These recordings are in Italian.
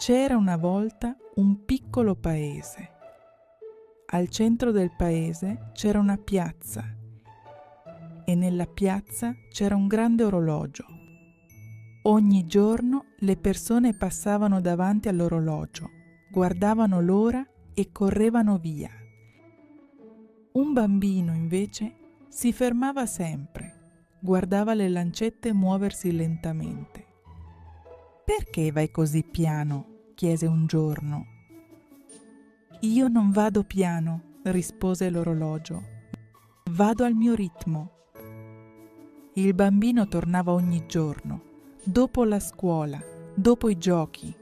C'era una volta un piccolo paese. Al centro del paese c'era una piazza e nella piazza c'era un grande orologio. Ogni giorno le persone passavano davanti all'orologio, guardavano l'ora e correvano via. Un bambino invece si fermava sempre, guardava le lancette muoversi lentamente. «Perché vai così piano?» chiese un giorno. «Io non vado piano», rispose l'orologio. «Vado al mio ritmo». Il bambino tornava ogni giorno, dopo la scuola, dopo i giochi.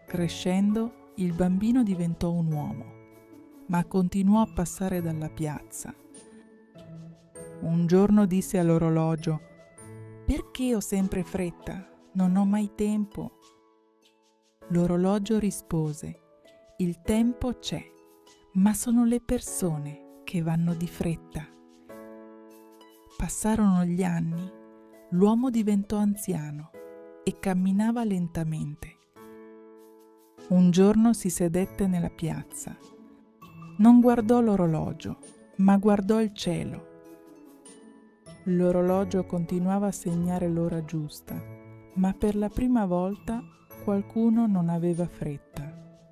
Crescendo, il bambino diventò un uomo, ma continuò a passare dalla piazza. Un giorno disse all'orologio: «Perché ho sempre fretta? Non ho mai tempo». L'orologio rispose: «Il tempo c'è, ma sono le persone che vanno di fretta». Passarono gli anni, l'uomo diventò anziano e camminava lentamente. Un giorno si sedette nella piazza. Non guardò l'orologio, ma guardò il cielo. L'orologio continuava a segnare l'ora giusta, ma per la prima volta qualcuno non aveva fretta.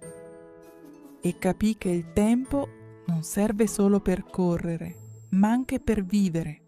E capì che il tempo non serve solo per correre, ma anche per vivere.